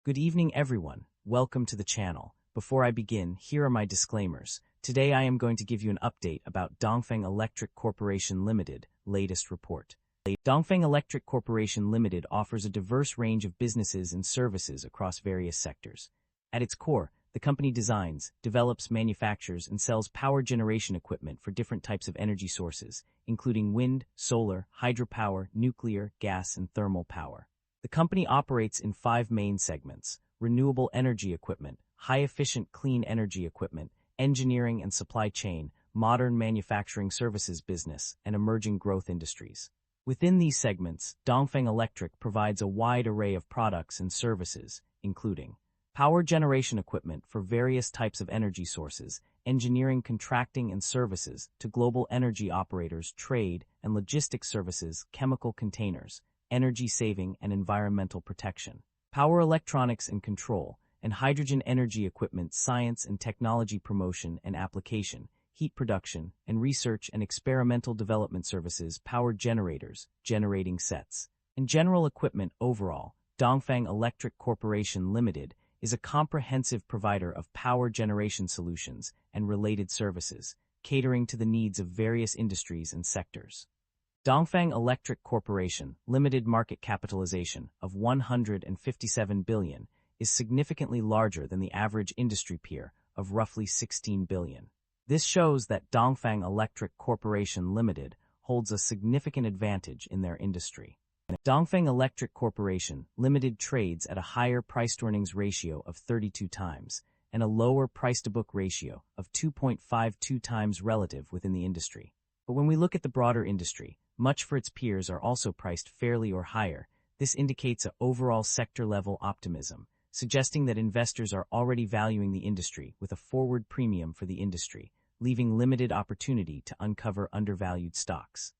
Good evening, everyone. Welcome to the channel. Before I begin, here are my disclaimers. Today I am going to give you an update about Dongfang Electric Corporation Limited latest report. Dongfang Electric Corporation Limited offers a diverse range of businesses and services across various sectors. At its core, the company designs, develops, manufactures, and sells power generation equipment for different types of energy sources, including wind, solar, hydropower, nuclear, gas, and thermal power. The company operates in 5 main segments: renewable energy equipment, high-efficient clean energy equipment, engineering and supply chain, modern manufacturing services business, and emerging growth industries. Within these segments, Dongfang Electric provides a wide array of products and services, including power generation equipment for various types of energy sources, engineering, contracting, and services to global energy operators, trade and logistics services, chemical containers, energy saving and environmental protection, power electronics and control, and hydrogen energy equipment, science and technology promotion and application, heat production and research and experimental development services, power generators, generating sets, and general equipment. Overall, Dongfang Electric Corporation Limited is a comprehensive provider of power generation solutions and related services, catering to the needs of various industries and sectors. Dongfang Electric Corporation Limited market capitalization of $157 billion is significantly larger than the average industry peer of roughly $16 billion. This shows that Dongfang Electric Corporation Limited holds a significant advantage in their industry. Dongfang Electric Corporation Limited trades at a higher price-to-earnings ratio of 32 times and a lower price-to-book ratio of 2.52 times relative within the industry. But when we look at the broader industry, much for its peers are also priced fairly or higher. This indicates an overall sector-level optimism, suggesting that investors are already valuing the industry with a forward premium for the industry, leaving limited opportunity to uncover undervalued stocks.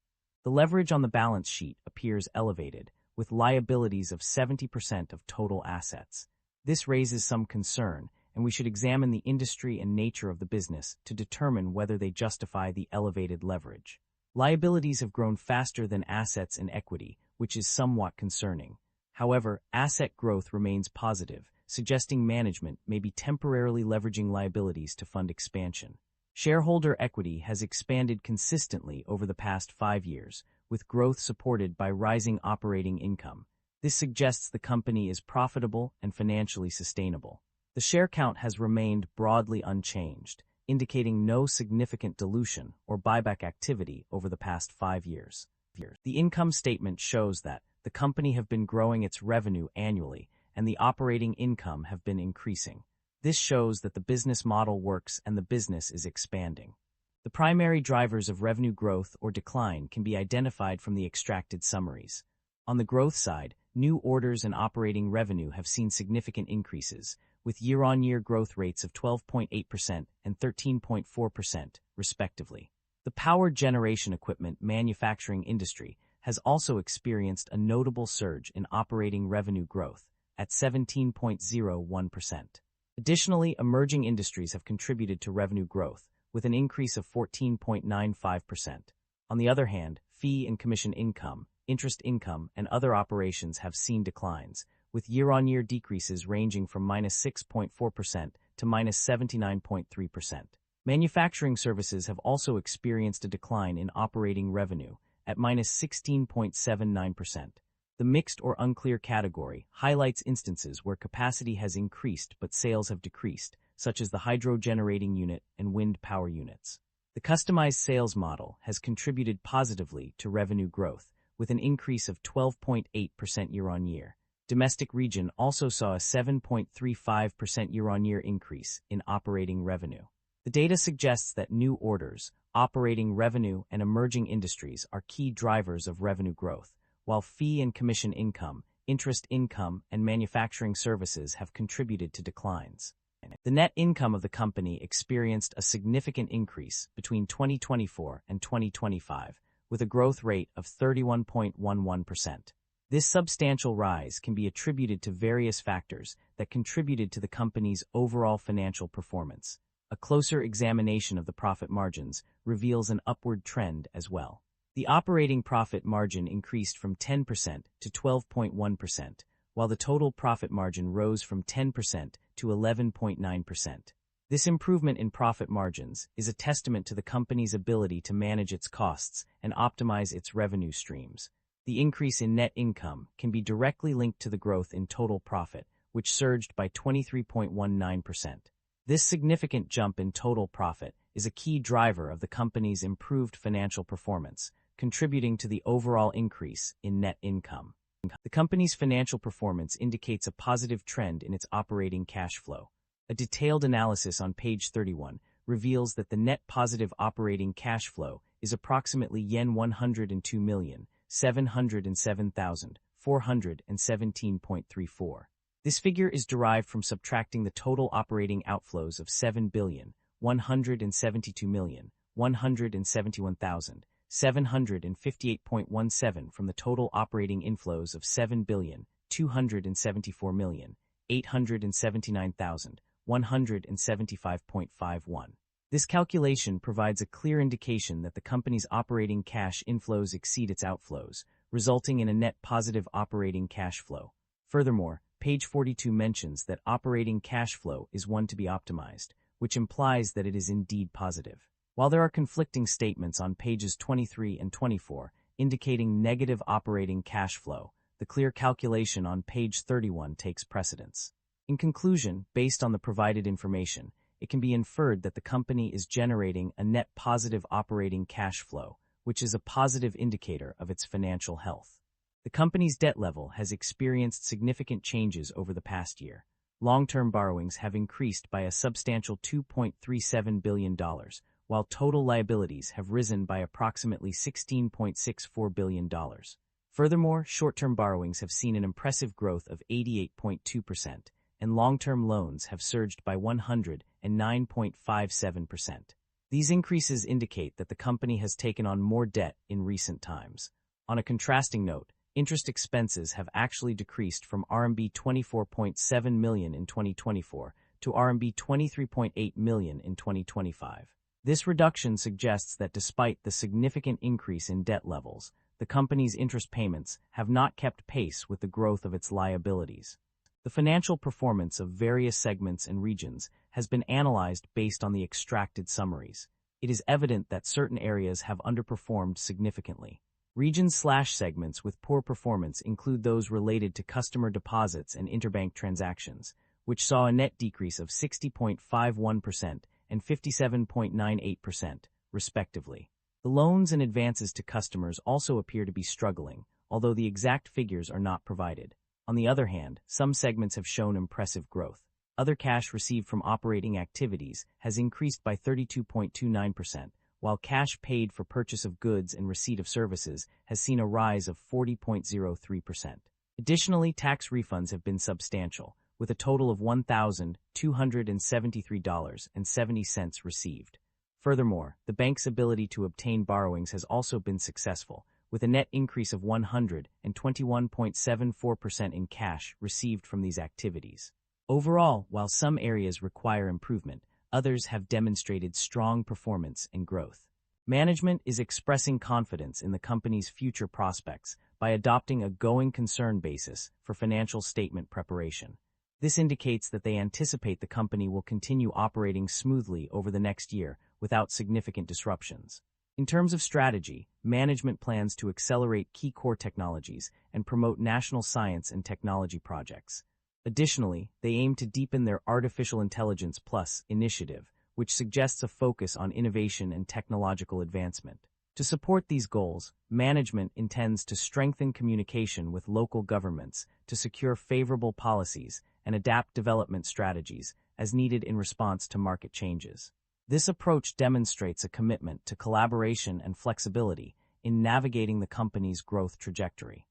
The leverage on the balance sheet appears elevated, with liabilities of 70% of total assets. This raises some concern, and we should examine the industry and nature of the business to determine whether they justify the elevated leverage. Liabilities have grown faster than assets and equity, which is somewhat concerning. However, asset growth remains positive, suggesting management may be temporarily leveraging liabilities to fund expansion. Shareholder equity has expanded consistently over the past 5 years, with growth supported by rising operating income. This suggests the company is profitable and financially sustainable. The share count has remained broadly unchanged, indicating no significant dilution or buyback activity over the past 5 years. The income statement shows that the company have been growing its revenue annually and the operating income have been increasing. This shows that the business model works and the business is expanding. The primary drivers of revenue growth or decline can be identified from the extracted summaries. On the growth side, new orders and operating revenue have seen significant increases, with year-on-year growth rates of 12.8% and 13.4%, respectively. The power generation equipment manufacturing industry has also experienced a notable surge in operating revenue growth at 17.01%. Additionally, emerging industries have contributed to revenue growth, with an increase of 14.95%. On the other hand, fee and commission income, interest income, and other operations have seen declines, with year-on-year decreases ranging from -6.4% to -79.3%. Manufacturing services have also experienced a decline in operating revenue at -16.79%. The mixed or unclear category highlights instances where capacity has increased but sales have decreased, such as the hydro generating unit and wind power units. The customized sales model has contributed positively to revenue growth, with an increase of 12.8% year-on-year. Domestic region also saw a 7.35% year-on-year increase in operating revenue. The data suggests that new orders, operating revenue, and emerging industries are key drivers of revenue growth, while fee and commission income, interest income, and manufacturing services have contributed to declines. The net income of the company experienced a significant increase between 2024 and 2025, with a growth rate of 31.11%. This substantial rise can be attributed to various factors that contributed to the company's overall financial performance. A closer examination of the profit margins reveals an upward trend as well. The operating profit margin increased from 10% to 12.1%, while the total profit margin rose from 10% to 11.9%. This improvement in profit margins is a testament to the company's ability to manage its costs and optimize its revenue streams. The increase in net income can be directly linked to the growth in total profit, which surged by 23.19%. This significant jump in total profit is a key driver of the company's improved financial performance, contributing to the overall increase in net income. The company's financial performance indicates a positive trend in its operating cash flow. A detailed analysis on page 31 reveals that the net positive operating cash flow is approximately yen 102,707,417.34. This figure is derived from subtracting the total operating outflows of 7,172,171,758.17 from the total operating inflows of 7,274,879,175.51. This calculation provides a clear indication that the company's operating cash inflows exceed its outflows, resulting in a net positive operating cash flow. Furthermore, page 42 mentions that operating cash flow is one to be optimized, which implies that it is indeed positive. While there are conflicting statements on pages 23 and 24 indicating negative operating cash flow, the clear calculation on page 31 takes precedence. In conclusion, based on the provided information, it can be inferred that the company is generating a net positive operating cash flow, which is a positive indicator of its financial health. The company's debt level has experienced significant changes over the past year. Long-term borrowings have increased by a substantial $2.37 billion, while total liabilities have risen by approximately $16.64 billion. Furthermore, short-term borrowings have seen an impressive growth of 88.2%, and long-term loans have surged by 109.57%. These increases indicate that the company has taken on more debt in recent times. On a contrasting note, interest expenses have actually decreased from RMB 24.7 million in 2024 to RMB 23.8 million in 2025. This reduction suggests that despite the significant increase in debt levels, the company's interest payments have not kept pace with the growth of its liabilities. The financial performance of various segments and regions has been analyzed based on the extracted summaries. It is evident that certain areas have underperformed significantly. Regions/segments with poor performance include those related to customer deposits and interbank transactions, which saw a net decrease of 60.51% and 57.98%, respectively. The loans and advances to customers also appear to be struggling, although the exact figures are not provided. On the other hand, some segments have shown impressive growth. Other cash received from operating activities has increased by 32.29%, while cash paid for purchase of goods and receipt of services has seen a rise of 40.03%. Additionally, tax refunds have been substantial, with a total of $1,273.70 received. Furthermore, the bank's ability to obtain borrowings has also been successful, with a net increase of 121.74% in cash received from these activities. Overall, while some areas require improvement, others have demonstrated strong performance and growth. Management is expressing confidence in the company's future prospects by adopting a going concern basis for financial statement preparation. This indicates that they anticipate the company will continue operating smoothly over the next year without significant disruptions. In terms of strategy, management plans to accelerate key core technologies and promote national science and technology projects. Additionally, they aim to deepen their Artificial Intelligence Plus initiative, which suggests a focus on innovation and technological advancement. To support these goals, management intends to strengthen communication with local governments to secure favorable policies and adapt development strategies as needed in response to market changes. This approach demonstrates a commitment to collaboration and flexibility in navigating the company's growth trajectory.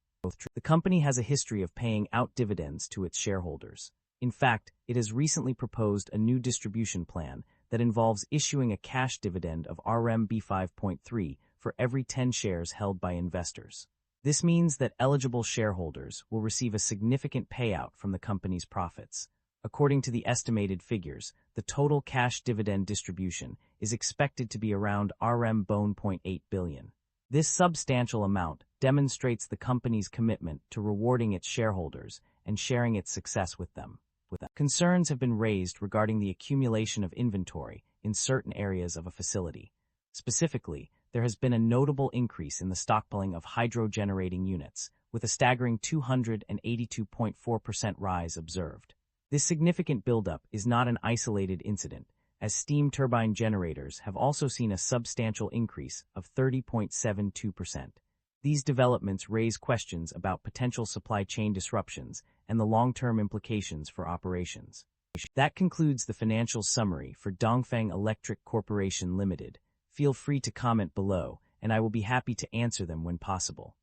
The company has a history of paying out dividends to its shareholders. In fact, it has recently proposed a new distribution plan that involves issuing a cash dividend of RMB 5.3 for every 10 shares held by investors. This means that eligible shareholders will receive a significant payout from the company's profits. According to the estimated figures, the total cash dividend distribution is expected to be around RM$0.8 billion. This substantial amount demonstrates the company's commitment to rewarding its shareholders and sharing its success with them. Concerns have been raised regarding the accumulation of inventory in certain areas of a facility. Specifically, there has been a notable increase in the stockpiling of hydro-generating units, with a staggering 282.4% rise observed. This significant buildup is not an isolated incident, as steam turbine generators have also seen a substantial increase of 30.72%. These developments raise questions about potential supply chain disruptions and the long-term implications for operations. That concludes the financial summary for Dongfang Electric Corporation Limited. Feel free to comment below, and I will be happy to answer them when possible.